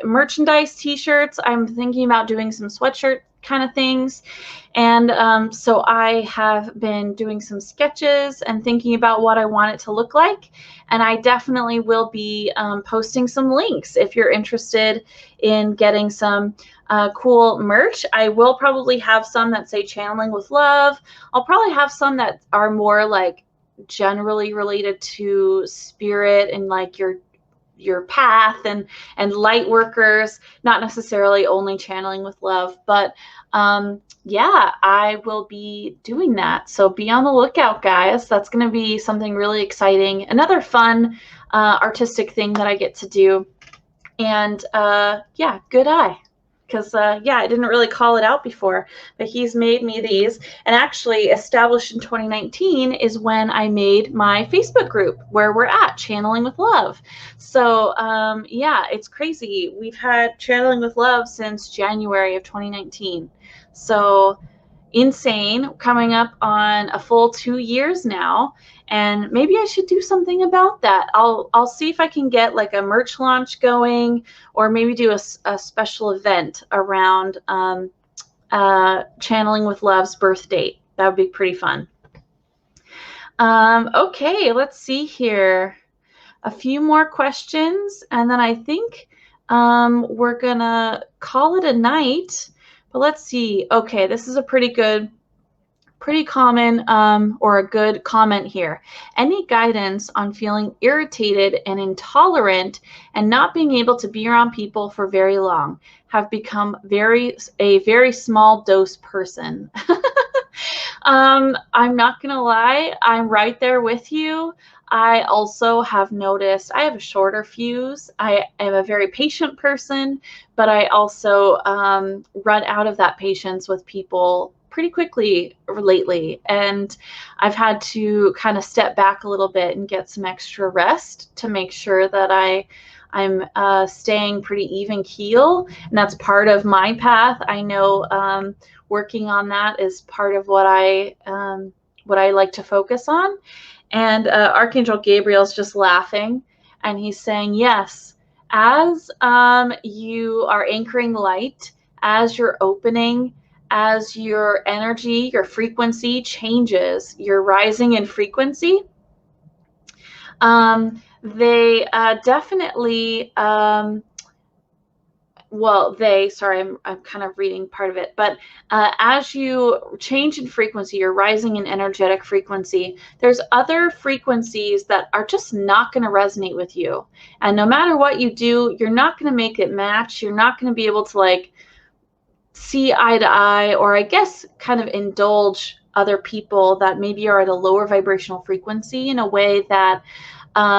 merchandise t-shirts. I'm thinking about doing some sweatshirt kind of things. And so I have been doing some sketches and thinking about what I want it to look like. And I definitely will be posting some links if you're interested in getting some cool merch. I will probably have some that say Channeling with Love. I'll probably have some that are more like generally related to spirit and like your path and light workers, not necessarily only Channeling with Love, but yeah, I will be doing that. So be on the lookout, guys. That's going to be something really exciting. Another fun artistic thing that I get to do. And yeah, good eye. Because, yeah, I didn't really call it out before, but he's made me these. And actually, established in 2019 is when I made my Facebook group where we're at, Channeling with Love. So, yeah, it's crazy. We've had Channeling with Love since January of 2019. So, insane, coming up on a full 2 years now. And maybe I should do something about that. I'll see if I can get like a merch launch going, or maybe do a special event around Channeling with Love's birth date. That would be pretty fun. Okay, let's see here. A few more questions, and then I think we're gonna call it a night. But let's see. Okay, this is a pretty common or a good comment here. Any guidance on feeling irritated and intolerant and not being able to be around people for very long? Have become a very small dose person. I'm not gonna lie, I'm right there with you. I also have noticed I have a shorter fuse. I am a very patient person, but I also run out of that patience with people pretty quickly lately. And I've had to kind of step back a little bit and get some extra rest to make sure that I'm staying pretty even keel. And that's part of my path. I know working on that is part of what what I like to focus on. And Archangel Gabriel's just laughing, and he's saying, yes, as you are anchoring light, as you're opening, as your energy, your frequency changes, you're rising in frequency, they definitely, sorry, I'm kind of reading part of it, but as you change in frequency, you're rising in energetic frequency, there's other frequencies that are just not going to resonate with you. And no matter what you do, you're not going to make it match. You're not going to be able to like see eye to eye, or I guess kind of indulge other people that maybe are at a lower vibrational frequency in a way that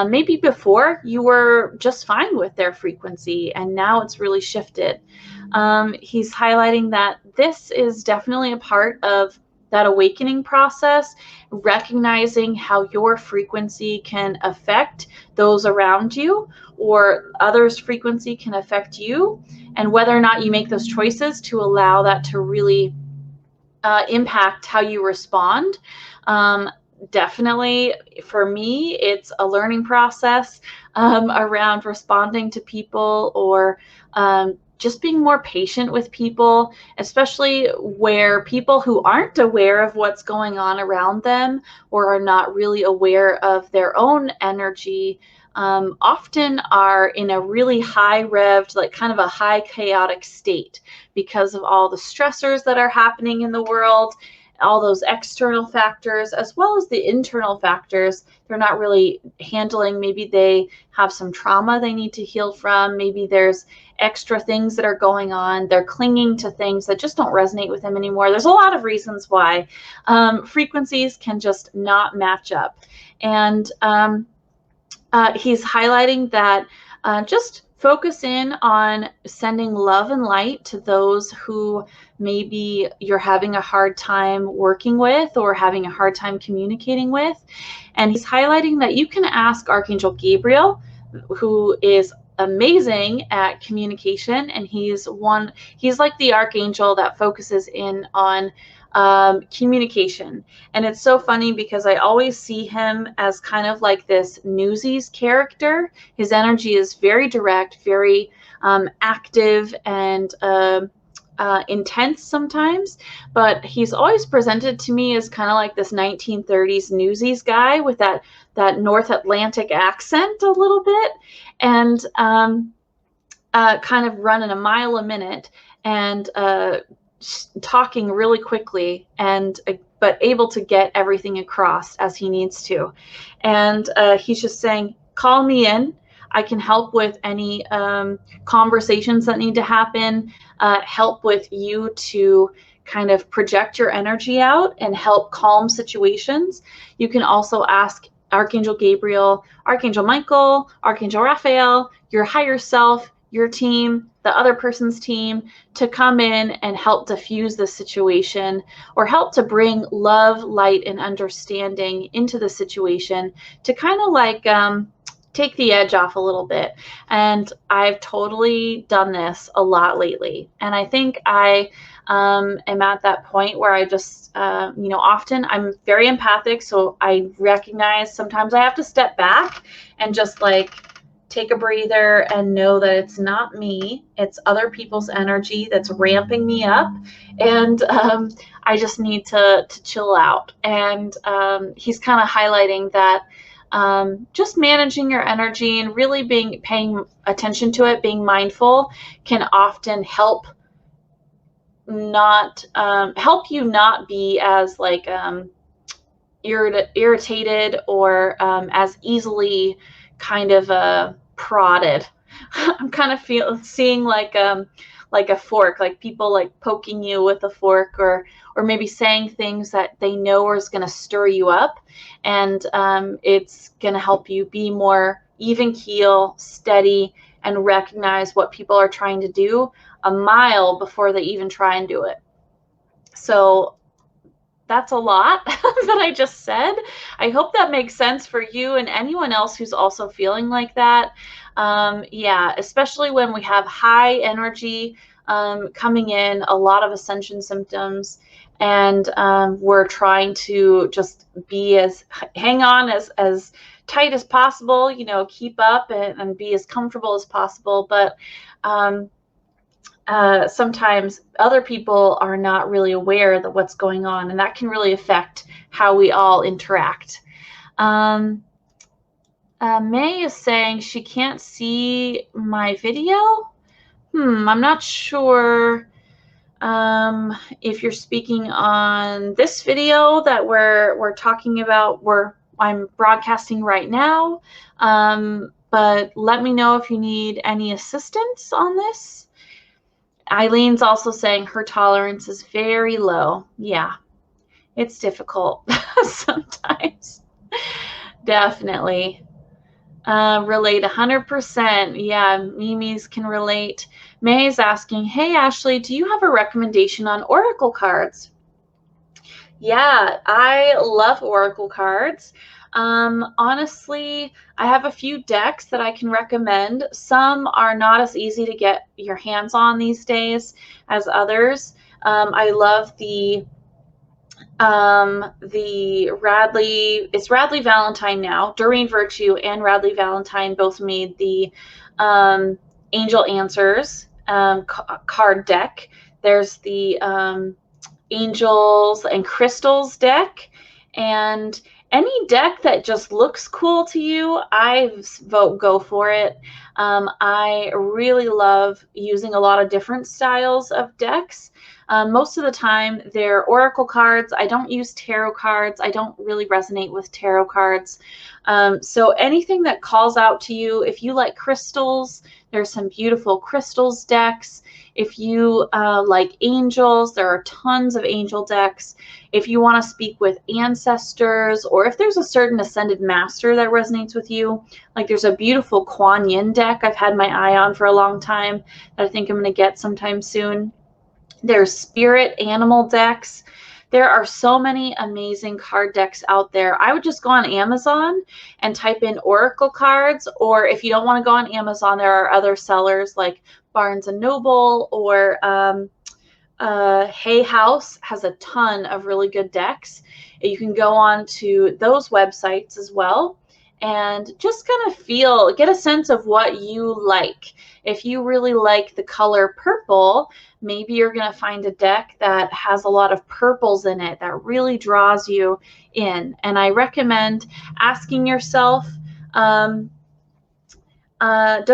maybe before you were just fine with their frequency, and now it's really shifted. He's highlighting that this is definitely a part of that awakening process, recognizing how your frequency can affect those around you, or others' frequency can affect you, and whether or not you make those choices to allow that to really impact how you respond. Definitely for me, it's a learning process around responding to people, or just being more patient with people, especially where people who aren't aware of what's going on around them, or are not really aware of their own energy, often are in a really high revved, like kind of a high chaotic state because of all the stressors that are happening in the world, all those external factors, as well as the internal factors they're not really handling. Maybe they have some trauma they need to heal from. Maybe there's extra things that are going on. They're clinging to things that just don't resonate with them anymore. There's a lot of reasons why frequencies can just not match up. And he's highlighting that just focus in on sending love and light to those who maybe you're having a hard time working with or having a hard time communicating with. And he's highlighting that you can ask Archangel Gabriel, who is amazing at communication, and he's like the archangel that focuses in on communication. And it's so funny because I always see him as kind of like this Newsies character. His energy is very direct, very active, and intense sometimes, but he's always presented to me as kind of like this 1930s Newsies guy with that North Atlantic accent a little bit, and kind of running a mile a minute, and talking really quickly, and but able to get everything across as he needs to. And he's just saying, call me in. I can help with any conversations that need to happen, help with you to kind of project your energy out and help calm situations. You can also ask Archangel Gabriel, Archangel Michael, Archangel Raphael, your higher self, your team, the other person's team, to come in and help diffuse the situation, or help to bring love, light, and understanding into the situation to kind of like take the edge off a little bit. And I've totally done this a lot lately. And I think I am at that point where I just, often I'm very empathic. So I recognize sometimes I have to step back and just like take a breather and know that it's not me, it's other people's energy that's ramping me up. And I just need to chill out. And he's kind of highlighting that just managing your energy and really paying attention to it, being mindful, can often help you not be as like irritated, or as easily kind of prodded. I'm kind of seeing like a fork, like people like poking you with a fork, or maybe saying things that they know is going to stir you up, and it's going to help you be more even keel, steady, and recognize what people are trying to do a mile before they even try and do it. So that's a lot that I just said. I hope that makes sense for you and anyone else who's also feeling like that. Yeah, especially when we have high energy coming in, a lot of ascension symptoms, and we're trying to just hang on as tight as possible, you know, keep up and be as comfortable as possible. But sometimes other people are not really aware of what's going on, and that can really affect how we all interact. May is saying she can't see my video. I'm not sure if you're speaking on this video that we're talking about, I'm broadcasting right now. But let me know if you need any assistance on this. Eileen's also saying her tolerance is very low. Yeah, it's difficult sometimes. Definitely. Relate 100%. Yeah, Mimi's can relate. May's asking, hey, Ashley, do you have a recommendation on oracle cards? Yeah, I love oracle cards. Honestly, I have a few decks that I can recommend. Some are not as easy to get your hands on these days as others. I love the it's Radley Valentine now. Doreen Virtue and Radley Valentine both made the Angel Answers card deck. There's the Angels and Crystals deck, and any deck that just looks cool to you, I vote go for it. I really love using a lot of different styles of decks. Most of the time, they're oracle cards. I don't use tarot cards. I don't really resonate with tarot cards. So anything that calls out to you, if you like crystals, there's some beautiful crystals decks. If you like angels, there are tons of angel decks. If you want to speak with ancestors, or if there's a certain ascended master that resonates with you, like there's a beautiful Kuan Yin deck I've had my eye on for a long time that I think I'm going to get sometime soon. There's spirit animal decks. There are so many amazing card decks out there. I would just go on Amazon and type in oracle cards, or if you don't want to go on Amazon, there are other sellers like Barnes and Noble, or Hay House has a ton of really good decks. You can go on to those websites as well and just kind of get a sense of what you like. If you really like the color purple, maybe you're going to find a deck that has a lot of purples in it that really draws you in. And I recommend asking yourself, does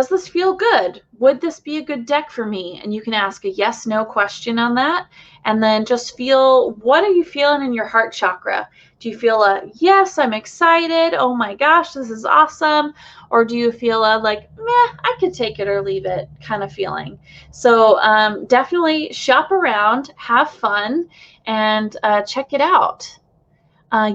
this feel good? Would this be a good deck for me? And you can ask a yes, no question on that. And then just feel, what are you feeling in your heart chakra? Do you feel a, yes, I'm excited. Oh my gosh, this is awesome. Or do you feel a like, meh, I could take it or leave it kind of feeling? So definitely shop around, have fun, and check it out.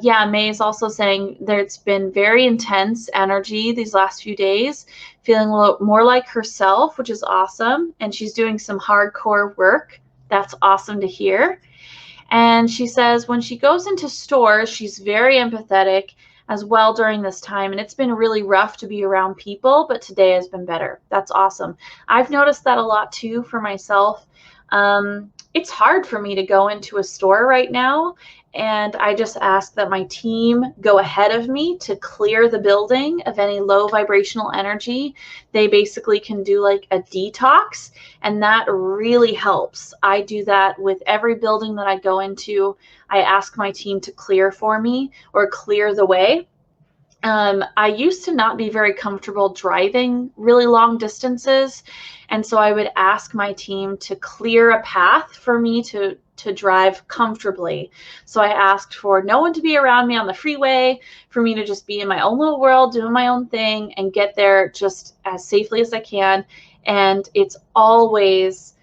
Yeah, May is also saying that it's been very intense energy these last few days, feeling a little more like herself, which is awesome. And she's doing some hardcore work. That's awesome to hear. And she says when she goes into stores, she's very empathetic as well during this time. And it's been really rough to be around people, but today has been better. That's awesome. I've noticed that a lot too for myself. It's hard for me to go into a store right now, and I just ask that my team go ahead of me to clear the building of any low vibrational energy. They basically can do like a detox, and that really helps. I do that with every building that I go into. I ask my team to clear for me or clear the way. I used to not be very comfortable driving really long distances, and so I would ask my team to clear a path for me to drive comfortably. So I asked for no one to be around me on the freeway, for me to just be in my own little world, doing my own thing, and get there just as safely as I can. And it's always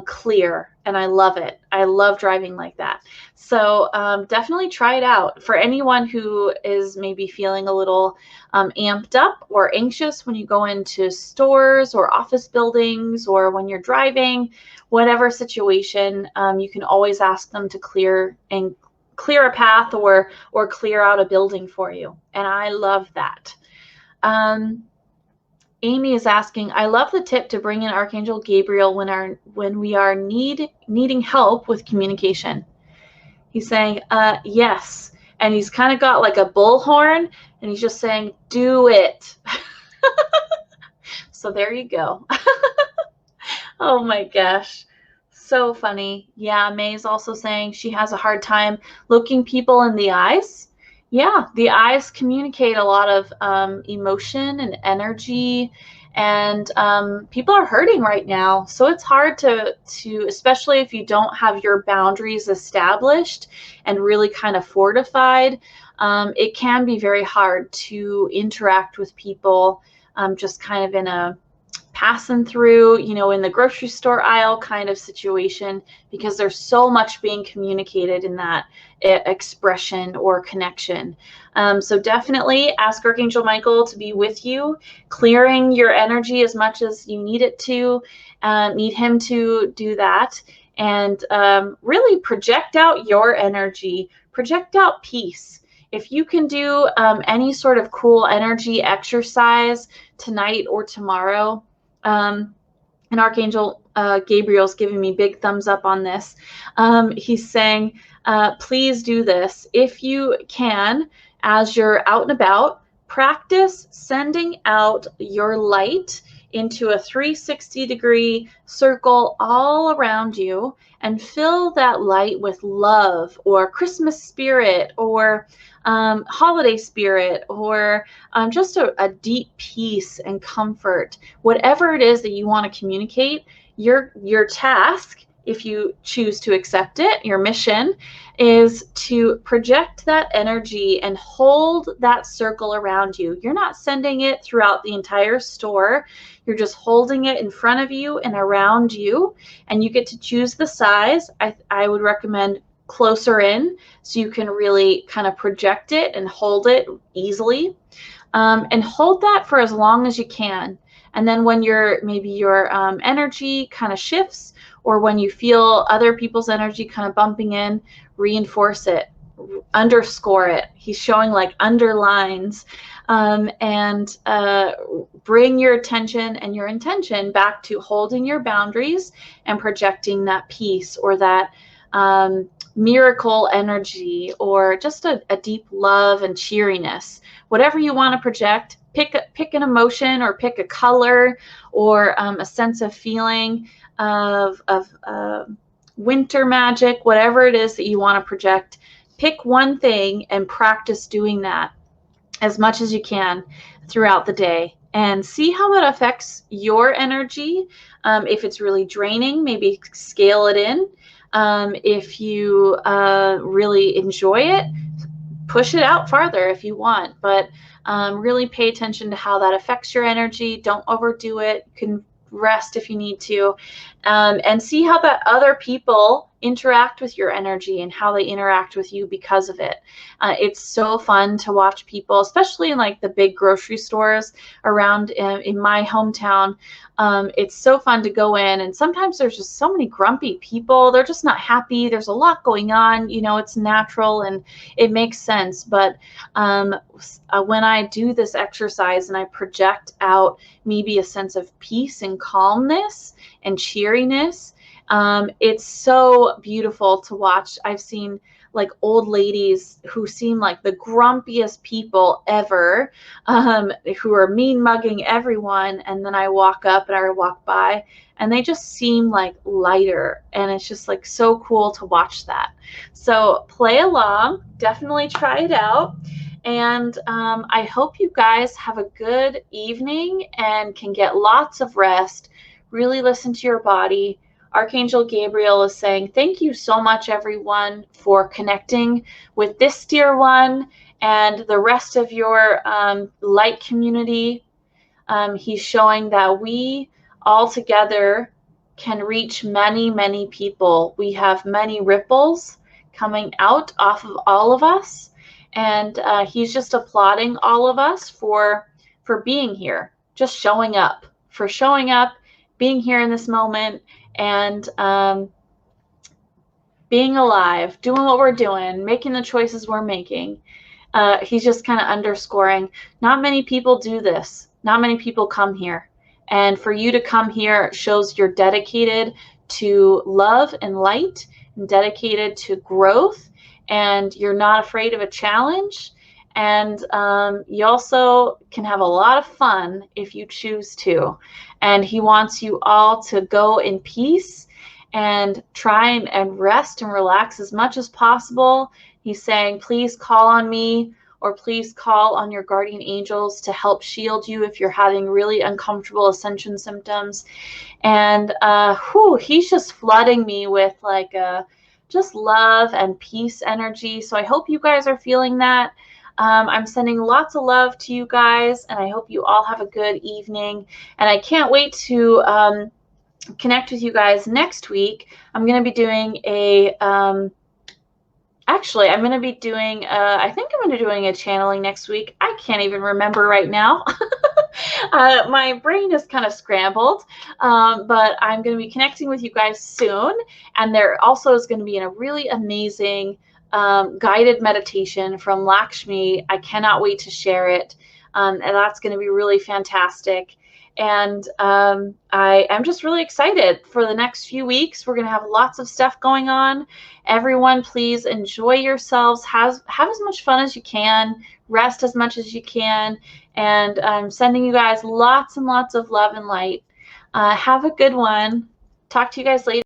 clear, and I love it. I love driving like that. So definitely try it out. For anyone who is maybe feeling a little amped up or anxious when you go into stores or office buildings, or when you're driving, whatever situation, you can always ask them to clear a path or clear out a building for you. And I love that. Amy is asking, I love the tip to bring in Archangel Gabriel when we are needing help with communication. He's saying, yes. And he's kind of got like a bullhorn, and he's just saying, do it. So there you go. Oh my gosh. So funny. Yeah, May's also saying she has a hard time looking people in the eyes. Yeah, the eyes communicate a lot of emotion and energy, and people are hurting right now. So it's hard to, especially if you don't have your boundaries established and really kind of fortified, it can be very hard to interact with people just kind of in a passing through, in the grocery store aisle kind of situation, because there's so much being communicated in that expression or connection. So definitely ask Archangel Michael to be with you, clearing your energy as much as you need it to, need him to do that, and really project out your energy, project out peace. If you can do any sort of cool energy exercise tonight or tomorrow, and Archangel Gabriel's giving me big thumbs up on this. He's saying, please do this. If you can, as you're out and about, practice sending out your light into a 360-degree circle all around you, and fill that light with love or Christmas spirit or holiday spirit, or just a deep peace and comfort. Whatever it is that you want to communicate, your task, if you choose to accept it, your mission is to project that energy and hold that circle around you. You're not sending it throughout the entire store. You're just holding it in front of you and around you, and you get to choose the size. I would recommend closer in, so you can really kind of project it and hold it easily, and hold that for as long as you can. And then when maybe your energy kind of shifts, or when you feel other people's energy kind of bumping in, reinforce it, underscore it. He's showing like underlines, and bring your attention and your intention back to holding your boundaries and projecting that peace, or that miracle energy, or just a deep love and cheeriness. Whatever you want to project, pick an emotion, or pick a color, or a sense of feeling of winter magic, whatever it is that you want to project. Pick one thing and practice doing that as much as you can throughout the day, and see how it affects your energy. If it's really draining, maybe scale it in. If you really enjoy it, push it out farther if you want, but really pay attention to how that affects your energy. Don't overdo it. You can rest if you need to, and see how that other people interact with your energy and how they interact with you because of it. It's so fun to watch people, especially in like the big grocery stores around in my hometown. It's so fun to go in, and sometimes there's just so many grumpy people. They're just not happy. There's a lot going on. It's natural and it makes sense. But when I do this exercise and I project out maybe a sense of peace and calmness and cheeriness, it's so beautiful to watch. I've seen like old ladies who seem like the grumpiest people ever, who are mean mugging everyone, and then I walk up and I walk by and they just seem like lighter, and it's just like so cool to watch that. So play along, definitely try it out, and I hope you guys have a good evening and can get lots of rest. Really listen to your body. Archangel Gabriel is saying, thank you so much, everyone, for connecting with this dear one and the rest of your light community. He's showing that we all together can reach many, many people. We have many ripples coming out off of all of us. And he's just applauding all of us for being here, just showing up, being here in this moment, and being alive, doing what we're doing, making the choices we're making. He's just kind of underscoring, not many people do this. Not many people come here. And for you to come here shows you're dedicated to love and light, and dedicated to growth, and you're not afraid of a challenge. And you also can have a lot of fun if you choose to. And he wants you all to go in peace and try and rest and relax as much as possible. He's saying, please call on me, or please call on your guardian angels to help shield you if you're having really uncomfortable ascension symptoms. And he's just flooding me with like just love and peace energy. So I hope you guys are feeling that. I'm sending lots of love to you guys, and I hope you all have a good evening. And I can't wait to connect with you guys next week. I'm going to be doing a actually, I'm going to be doing, I think I'm going to be doing a channeling next week. I can't even remember right now. My brain is kind of scrambled, but I'm going to be connecting with you guys soon. And there also is going to be a really amazing guided meditation from Lakshmi. I cannot wait to share it. And that's going to be really fantastic. And I am just really excited for the next few weeks. We're going to have lots of stuff going on. Everyone, please enjoy yourselves. Have as much fun as you can. Rest as much as you can. And I'm sending you guys lots and lots of love and light. Have a good one. Talk to you guys later.